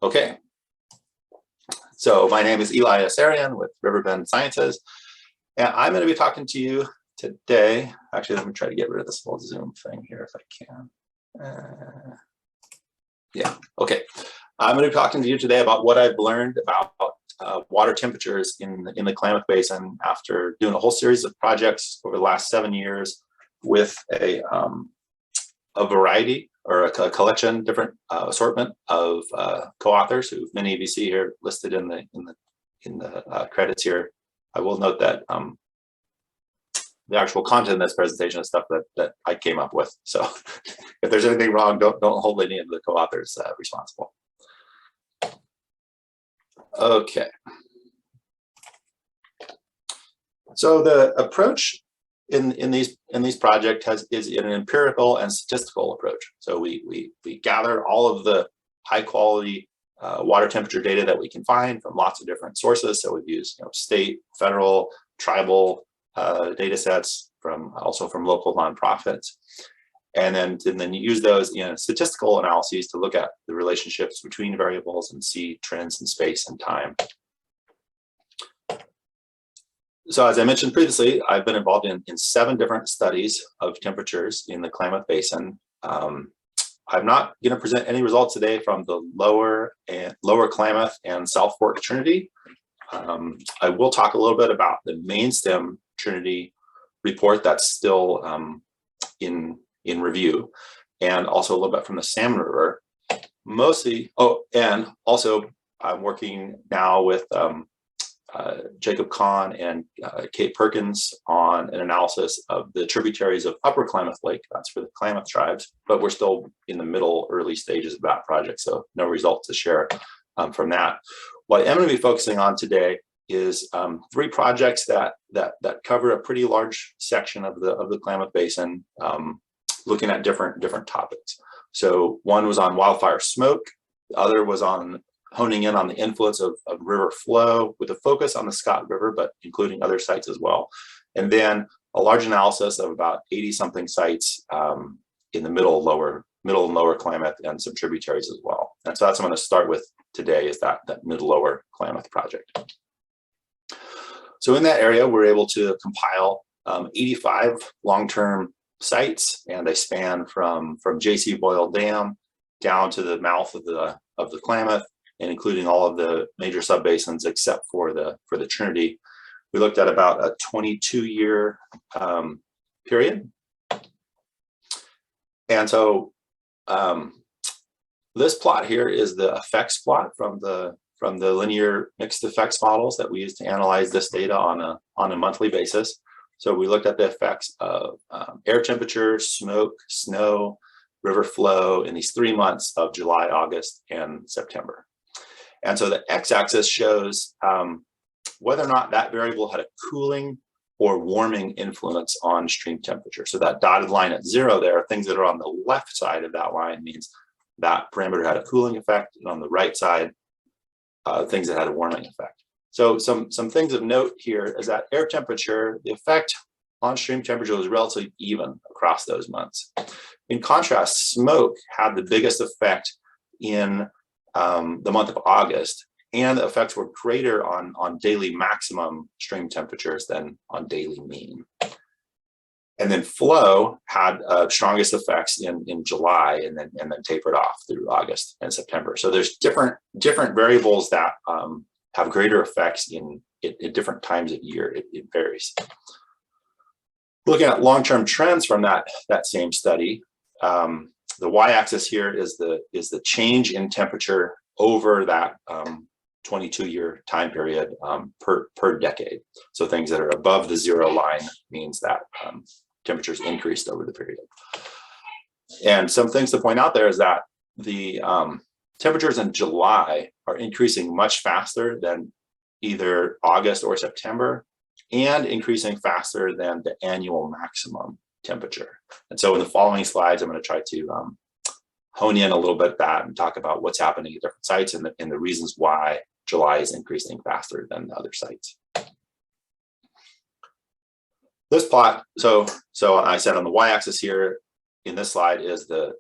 Okay, so my name is Eli Asarian with Riverbend Sciences, and I'm going to be talking to you today. Actually, let me try to get rid of this whole Zoom thing here if I can. Yeah, okay. I'm going to be talking to you today about what I've learned about water temperatures in the Klamath Basin after doing a whole series of projects over the last 7 years with a variety or a collection, different assortment of co-authors who many of you see here listed in the credits here. I will note that the actual content of this presentation is stuff that I came up with. So if there's anything wrong, don't hold any of the co-authors responsible. Okay. So the approach in these projects is an empirical and statistical approach. So we gather all of the high quality water temperature data that we can find from lots of different sources. So we've used state, federal, tribal data sets also from local nonprofits, and then use those in statistical analyses to look at the relationships between variables and see trends in space and time. So as I mentioned previously, I've been involved in 7 different studies of temperatures in the Klamath Basin. I'm not going to present any results today from the lower Klamath and South Fork Trinity. I will talk a little bit about the main stem Trinity report that's still in review, and also a little bit from the Salmon River. Mostly, and also I'm working now with Jacob Kahn and Kate Perkins on an analysis of the tributaries of Upper Klamath Lake. That's for the Klamath tribes, but we're still in the early stages of that project, so no results to share from that. What I'm going to be focusing on today is 3 projects that cover a pretty large section of the Klamath Basin, looking at different topics. So one was on wildfire smoke, the other was on honing in on the influence of river flow with a focus on the Scott River, but including other sites as well. And then a large analysis of about 80-something sites in the middle and lower Klamath and some tributaries as well. And so that's what I'm going to start with today, is that middle lower Klamath project. So in that area, we're able to compile 85 long-term sites, and they span from J.C. Boyle Dam down to the mouth of the Klamath, and including all of the major sub-basins except for the Trinity. We looked at about a 22-year period. And so this plot here is the effects plot from the linear mixed effects models that we use to analyze this data on a monthly basis. So we looked at the effects of air temperature, smoke, snow, river flow in these 3 months of July, August, and September. And so the x-axis shows whether or not that variable had a cooling or warming influence on stream temperature. So that dotted line at 0 there, things that are on the left side of that line means that parameter had a cooling effect, and on the right side, things that had a warming effect. So some things of note here is that air temperature, the effect on stream temperature was relatively even across those months. In contrast, smoke had the biggest effect in the month of August, and the effects were greater on daily maximum stream temperatures than on daily mean. And then flow had strongest effects in July, and then tapered off through August and September. So there's different variables that have greater effects at different times of year. It varies. Looking at long-term trends from that same study, the y-axis here is the change in temperature over that 22-year time period per decade. So things that are above the 0 line means that temperatures increased over the period. And some things to point out there is that the temperatures in July are increasing much faster than either August or September, and increasing faster than the annual maximum temperature. And so in the following slides, I'm going to try to hone in a little bit that and talk about what's happening at different sites and the reasons why July is increasing faster than the other sites. This plot, so I said on the y-axis here, in this slide is the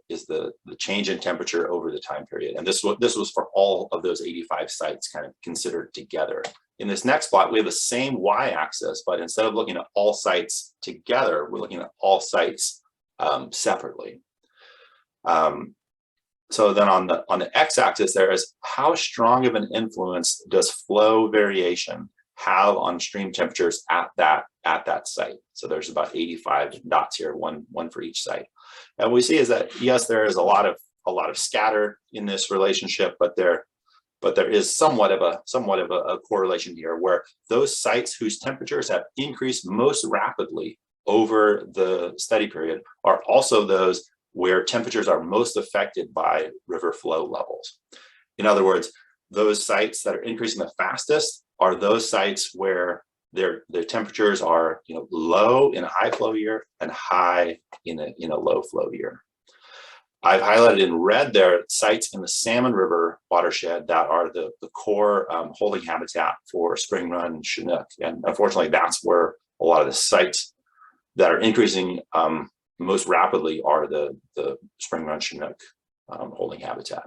change in temperature over the time period. And this was for all of those 85 sites kind of considered together. In this next plot, we have the same y-axis, but instead of looking at all sites together, we're looking at all sites separately. So then on the x-axis, there is how strong of an influence does flow variation have on stream temperatures at that site. So there's about 85 dots here, one for each site. And what we see is that yes, there is a lot of scatter in this relationship, but there is somewhat of a correlation here, where those sites whose temperatures have increased most rapidly over the study period are also those where temperatures are most affected by river flow levels. In other words, those sites that are increasing the fastest are those sites where their temperatures are low in a high flow year and high in a low flow year. I've highlighted in red there sites in the Salmon River watershed that are the core holding habitat for spring run Chinook. And unfortunately, that's where a lot of the sites that are increasing most rapidly are the spring run Chinook holding habitat.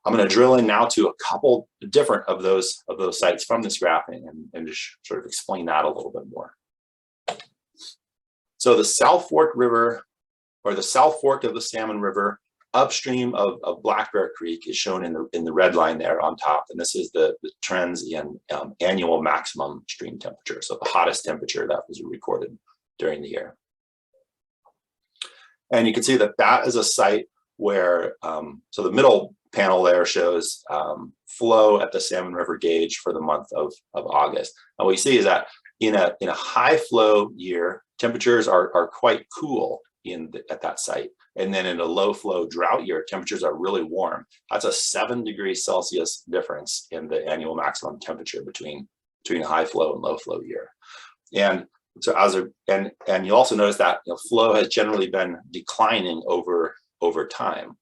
I'm going to drill in now to a couple different of those sites from this graphing and just sort of explain that a little bit more. So the South Fork River, or the South Fork of the Salmon River, upstream of Black Bear Creek, is shown in the red line there on top. And this is the trends in annual maximum stream temperature. So the hottest temperature that was recorded during the year. And you can see that is a site where, so the middle panel there shows flow at the Salmon River gauge for the month of August. And what you see is that in a high flow year, temperatures are quite cool at that site. And then in a low flow drought year, temperatures are really warm. That's a 7 degrees Celsius difference in the annual maximum temperature between a high flow and low flow year. And so and you also notice that flow has generally been declining over time,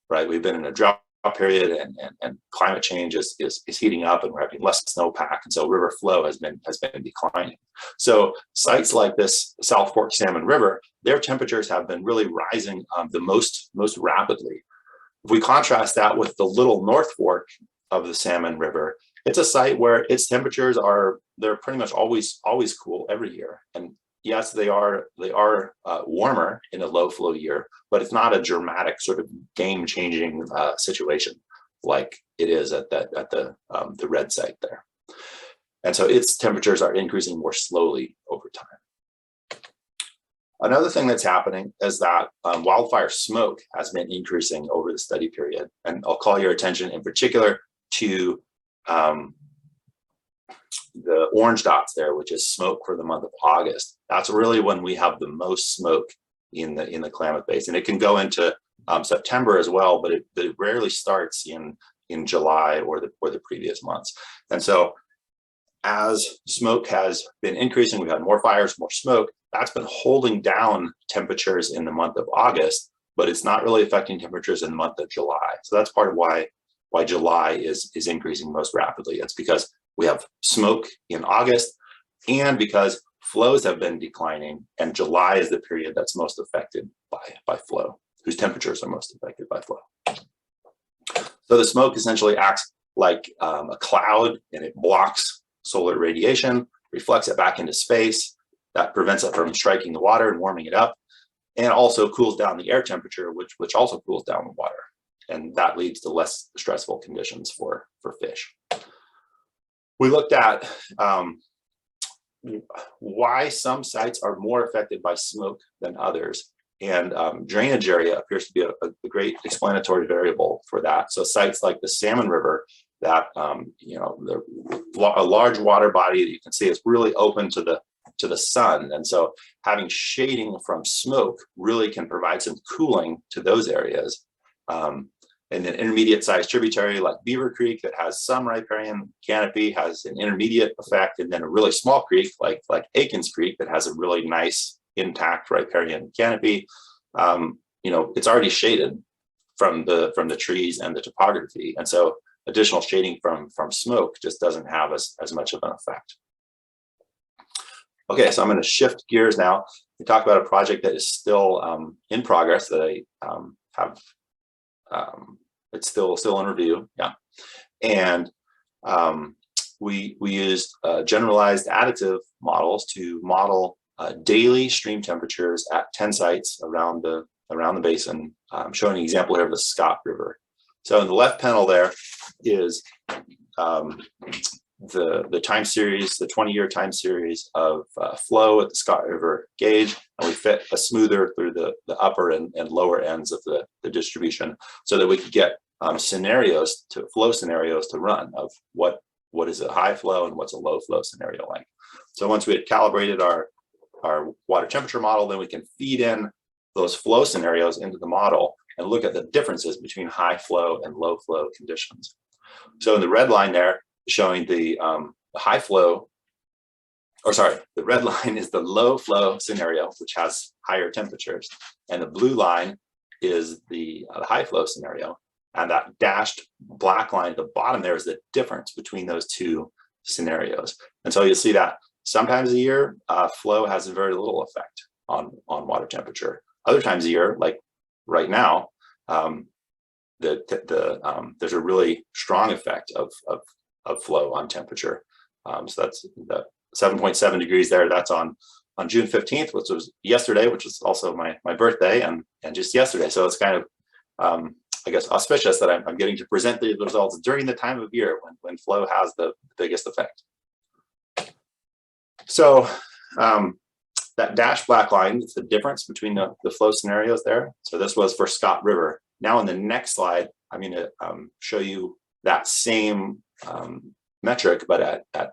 right? We've been in a drought period, and climate change is heating up, and we're having less snowpack, and so river flow has been declining. So sites like this South Fork Salmon River, their temperatures have been really rising the most rapidly. If we contrast that with the little North Fork of the Salmon River, it's a site where its temperatures they're pretty much always cool every year. And yes, they are warmer in a low flow year, but it's not a dramatic sort of game-changing situation like it is at the red site there. And so its temperatures are increasing more slowly over time. Another thing that's happening is that wildfire smoke has been increasing over the study period. And I'll call your attention in particular to the orange dots there, which is smoke for the month of August. That's really when we have the most smoke in the Klamath Basin. It can go into September as well, but it rarely starts in July or the previous months. And so as smoke has been increasing, we've had more fires, more smoke, that's been holding down temperatures in the month of August, but it's not really affecting temperatures in the month of July. So that's part of why July is increasing most rapidly. It's because we have smoke in August, and because flows have been declining, and July is the period that's most affected by flow, whose temperatures are most affected by flow. So the smoke essentially acts like a cloud, and it blocks solar radiation, reflects it back into space. That prevents it from striking the water and warming it up, and also cools down the air temperature, which also cools down the water. And that leads to less stressful conditions for fish. We looked at why some sites are more affected by smoke than others. And drainage area appears to be a great explanatory variable for that. So sites like the Salmon River, that a large water body that you can see is really open to the sun. And so having shading from smoke really can provide some cooling to those areas. And an intermediate sized tributary like Beaver Creek that has some riparian canopy has an intermediate effect, and then a really small creek like Aikens Creek that has a really nice intact riparian canopy. It's already shaded from the trees and the topography, and so additional shading from smoke just doesn't have as much of an effect. Okay, so I'm going to shift gears now. we talk about a project that is still in progress that I have. It's still in review, yeah. And we used generalized additive models to model daily stream temperatures at 10 sites around the basin. I'm showing an example here of the Scott River. So in the left panel there is the time series, the 20-year time series of flow at the Scott River gauge, and we fit a smoother through the upper and lower ends of the distribution so that we could get flow scenarios to run of what is a high flow and what's a low flow scenario like. So once we had calibrated our water temperature model, then we can feed in those flow scenarios into the model and look at the differences between high flow and low flow conditions. So in the red line there, showing the high flow, or sorry, the red line is the low flow scenario, which has higher temperatures, and the blue line is the high flow scenario. And that dashed black line at the bottom there is the difference between those two scenarios. And so you'll see that sometimes a year, flow has very little effect on water temperature. Other times a year, like right now, there's a really strong effect of flow on temperature. So that's the 7.7 degrees there. That's on June 15th, which was yesterday, which is also my birthday, and just yesterday. So it's kind of I guess auspicious that I'm getting to present the results during the time of year when flow has the biggest effect. So that dashed black line is the difference between the flow scenarios there. So this was for Scott River. Now in the next slide, I'm going to show you that same metric, but at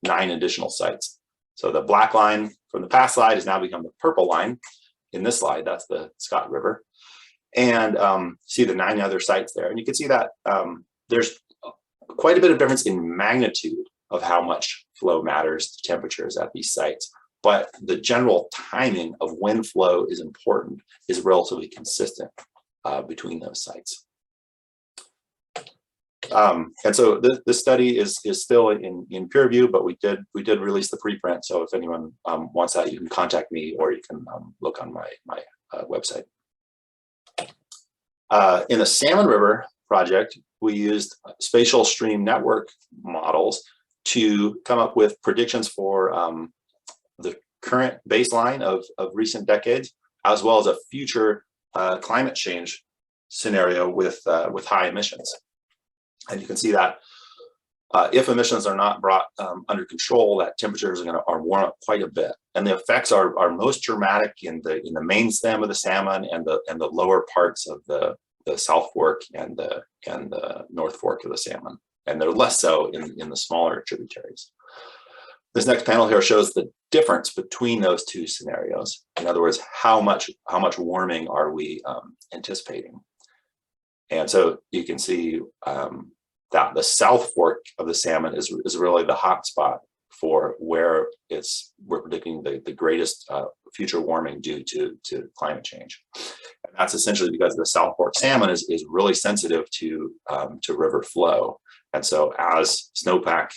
9 additional sites. So the black line from the past slide has now become the purple line in this slide. That's the Scott River. And see the 9 other sites there. And you can see that there's quite a bit of difference in magnitude of how much flow matters to temperatures at these sites. But the general timing of when flow is important is relatively consistent between those sites. And so this study is still in peer review, but we did release the preprint. So if anyone wants that, you can contact me, or you can look on my website. In the Salmon River project, we used spatial stream network models to come up with predictions for the current baseline of recent decades, as well as a future climate change scenario with high emissions. And you can see that if emissions are not brought under control, that temperatures are warm up quite a bit, and the effects are most dramatic in the main stem of the Salmon and the lower parts of the South Fork and the North Fork of the Salmon, and they're less so in the smaller tributaries. This next panel here shows the difference between those two scenarios. In other words, how much warming are we anticipating? And so you can see that the South Fork of the Salmon is really the hot spot for where we're predicting the greatest future warming due to climate change. And that's essentially because the South Fork salmon is really sensitive to river flow. And so as snowpack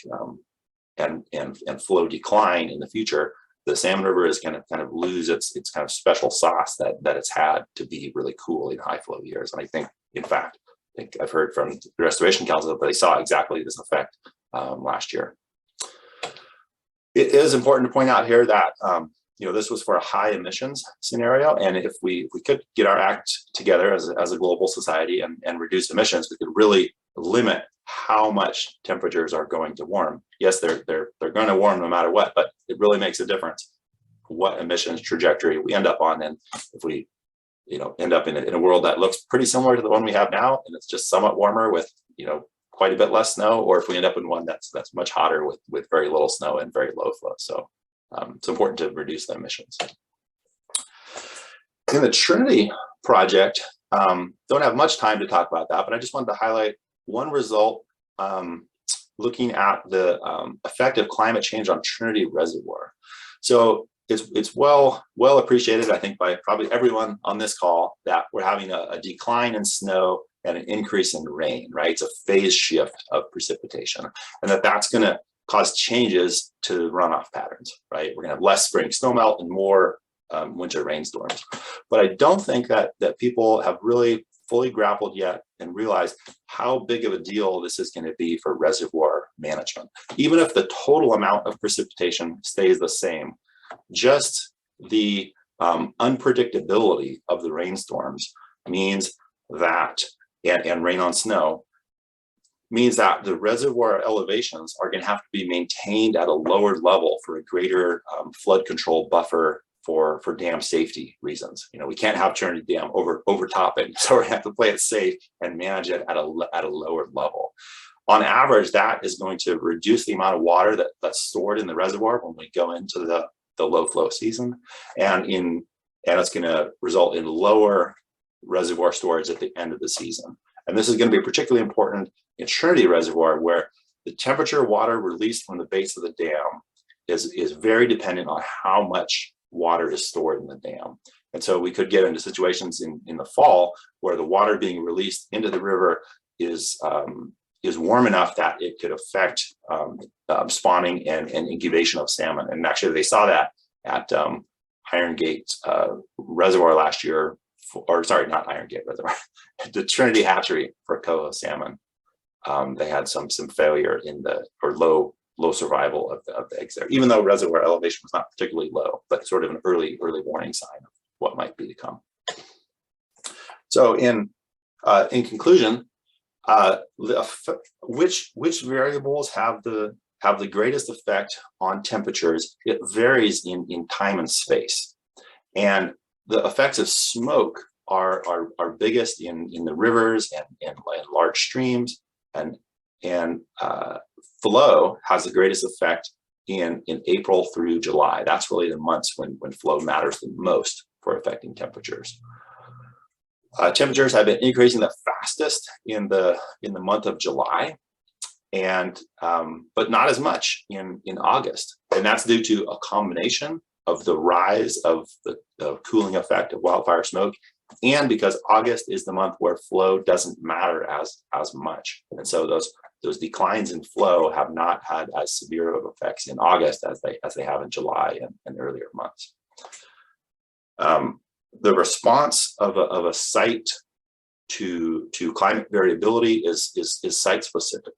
and flow decline in the future, the Salmon River is going to kind of lose its kind of special sauce that it's had to be really cool in high flow years. And I think, in fact, I've heard from the Restoration Council that they saw exactly this effect last year. It is important to point out here that this was for a high emissions scenario, and if we could get our act together as a global society and reduce emissions, we could really limit how much temperatures are going to warm. Yes, they're going to warm no matter what, but it really makes a difference what emissions trajectory we end up on. And if we end up in a world that looks pretty similar to the one we have now, and it's just somewhat warmer with quite a bit less snow, or if we end up in one that's much hotter with very little snow and very low flow. So it's important to reduce the emissions. In the Trinity project, don't have much time to talk about that, but I just wanted to highlight one result looking at the effect of climate change on Trinity Reservoir. So it's well appreciated, I think, by probably everyone on this call that we're having a decline in snow and an increase in rain, right? It's a phase shift of precipitation, and that's going to cause changes to runoff patterns, right? We're gonna have less spring snowmelt and more winter rainstorms. But I don't think that people have really fully grappled yet and realized how big of a deal this is going to be for reservoir management. Even if the total amount of precipitation stays the same, just the unpredictability of the rainstorms means that, and rain on snow, means that the reservoir elevations are going to have to be maintained at a lower level for a greater flood control buffer for dam safety reasons. You know, we can't have Trinity Dam overtopping, so we have to play it safe and manage it at a lower level. On average, that is going to reduce the amount of water that's stored in the reservoir when we go into the low flow season, and it's going to result in lower reservoir storage at the end of the season. And this is going to be particularly important in Trinity Reservoir, where the temperature water released from the base of the dam is very dependent on how much water is stored in the dam. And so we could get into situations in the fall where the water being released into the river is warm enough that it could affect spawning and incubation of salmon. And actually they saw that at Iron Gate Reservoir last year, or sorry, not Iron Gate Reservoir, the Trinity Hatchery for coho salmon. They had some failure in or low survival of the eggs there, even though reservoir elevation was not particularly low, but sort of an early warning sign of what might be to come. So in conclusion, which variables have the greatest effect on temperatures? It varies in time and space, and the effects of smoke are biggest in the rivers and large streams, and flow has the greatest effect in April through July. That's really the months when flow matters the most for affecting temperatures. Temperatures have been increasing the fastest in the month of July, and but not as much in August, and that's due to a combination of the rise of the cooling effect of wildfire smoke, and because August is the month where flow doesn't matter as much, and so those declines in flow have not had as severe of effects in August as they have in July and earlier months. The response of a site to climate variability is site specific.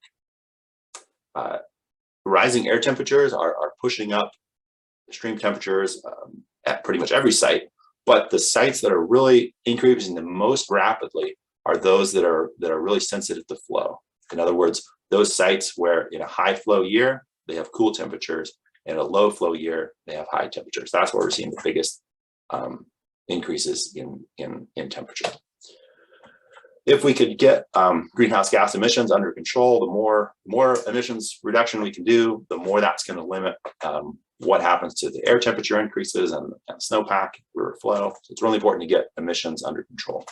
Rising air temperatures are pushing up stream temperatures at pretty much every site, but the sites that are really increasing the most rapidly are those that are really sensitive to flow. In other words, those sites where in a high flow year, they have cool temperatures, in a low flow year, they have high temperatures. That's where we're seeing the biggest increases in temperature. If we could get greenhouse gas emissions under control, the more emissions reduction we can do, the more that's going to limit what happens to the air temperature increases and snowpack, river flow. So it's really important to get emissions under control.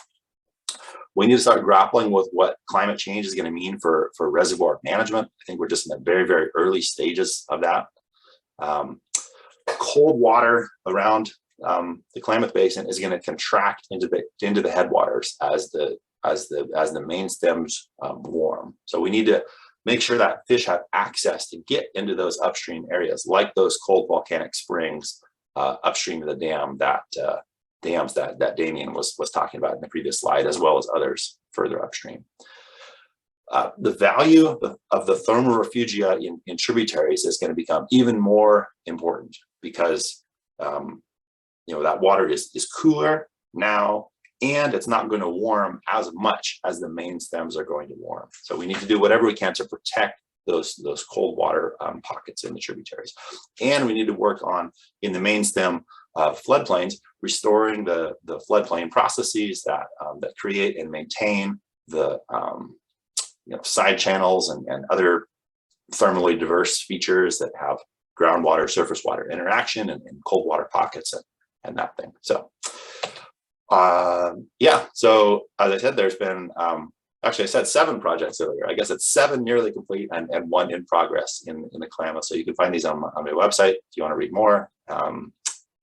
We need to start grappling with what climate change is going to mean for reservoir management. I think we're just in the very, very early stages of that. Cold water around the Klamath Basin is going to contract into the headwaters as the main stems warm. So we need to make sure that fish have access to get into those upstream areas, like those cold volcanic springs upstream of the dam dams that Damien was talking about in the previous slide, as well as others further upstream. The value of the thermal refugia in tributaries is going to become even more important because that water is cooler now, and it's not going to warm as much as the main stems are going to warm. So we need to do whatever we can to protect those cold water pockets in the tributaries. And we need to work on, in the main stem floodplains, restoring the floodplain processes that create and maintain the side channels and other thermally diverse features that have groundwater, surface water interaction and cold water pockets and that thing. So so as I said, there's been actually I said 7 projects earlier. I guess it's 7 nearly complete and 1 in progress in the Klamath. So you can find these on my website if you want to read more.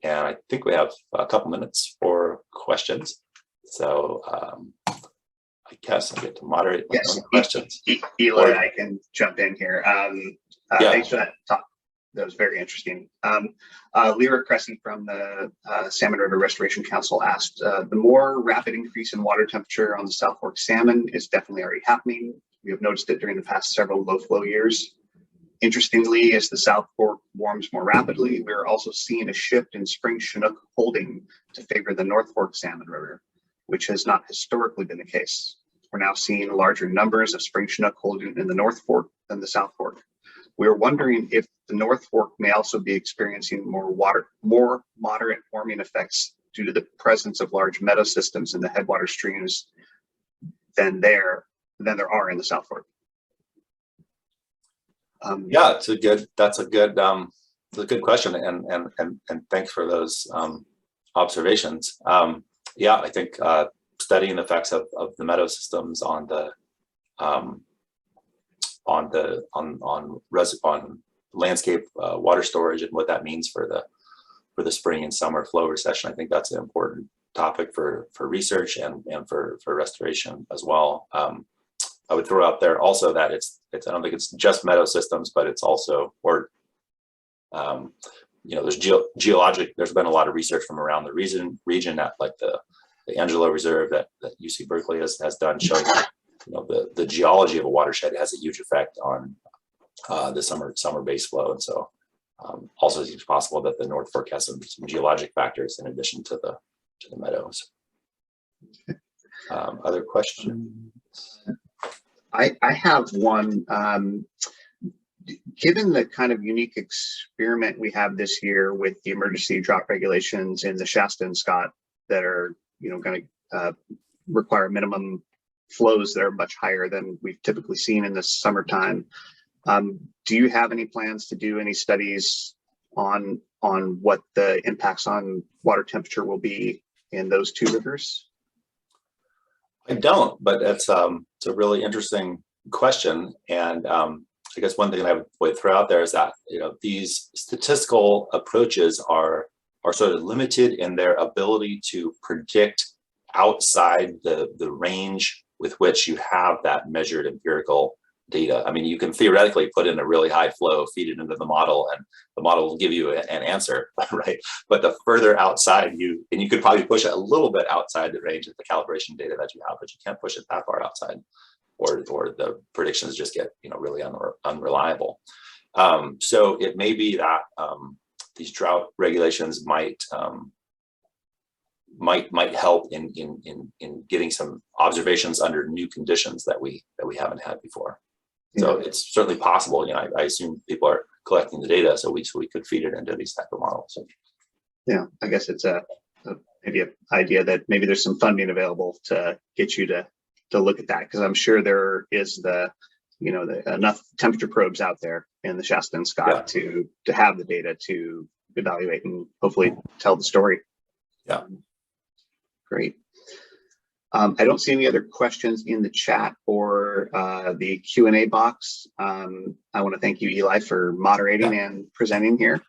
And I think we have a couple minutes for questions. So I guess I get to moderate questions. Eli, I can jump in here. Yeah. Thanks for that talk. That was very interesting. Lyra Cressy from the Salmon River Restoration Council asked, the more rapid increase in water temperature on the South Fork salmon is definitely already happening. We have noticed it during the past several low flow years. Interestingly, as the South Fork warms more rapidly, we're also seeing a shift in spring Chinook holding to favor the North Fork salmon river, which has not historically been the case. We're now seeing larger numbers of spring Chinook holding in the North Fork than the South Fork. We're wondering if the North Fork may also be experiencing more moderate warming effects due to the presence of large meadow systems in the headwater streams than there are in the South Fork. Yeah, that's a good question, and thanks for those observations. Yeah, I think studying the effects of the meadow systems on landscape water storage and what that means for the spring and summer flow recession, I think that's an important topic for research and for restoration as well. I would throw out there also that I don't think it's just meadow systems, but it's also, there's there's been a lot of research from around the region at like the Angelo Reserve that UC Berkeley has done, showing the geology of a watershed has a huge effect on the summer base flow. And so also it's possible that the North Fork has some geologic factors in addition to the meadows. Other questions? I have one. Given the kind of unique experiment we have this year with the emergency drought regulations in the Shasta and Scott that are, going to require minimum flows that are much higher than we've typically seen in the summertime, do you have any plans to do any studies on what the impacts on water temperature will be in those two rivers? I don't, but it's a really interesting question. And I guess one thing that I would throw out there is that, these statistical approaches are sort of limited in their ability to predict outside the range with which you have that measured empirical data. I mean, you can theoretically put in a really high flow, feed it into the model, and the model will give you an answer, right? But the further outside you could probably push it a little bit outside the range of the calibration data that you have, but you can't push it that far outside, or the predictions just get really unreliable. So it may be that these drought regulations might help in getting some observations under new conditions that we haven't had before. So it's certainly possible. I assume people are collecting the data, so we could feed it into these type of models. Yeah, I guess it's maybe an idea that maybe there's some funding available to get you to look at that, because I'm sure there is enough temperature probes out there in the Shasta and Scott to have the data to evaluate and hopefully tell the story. Yeah. Great. I don't see any other questions in the chat or the Q&A box. I want to thank you, Eli, for moderating and presenting here.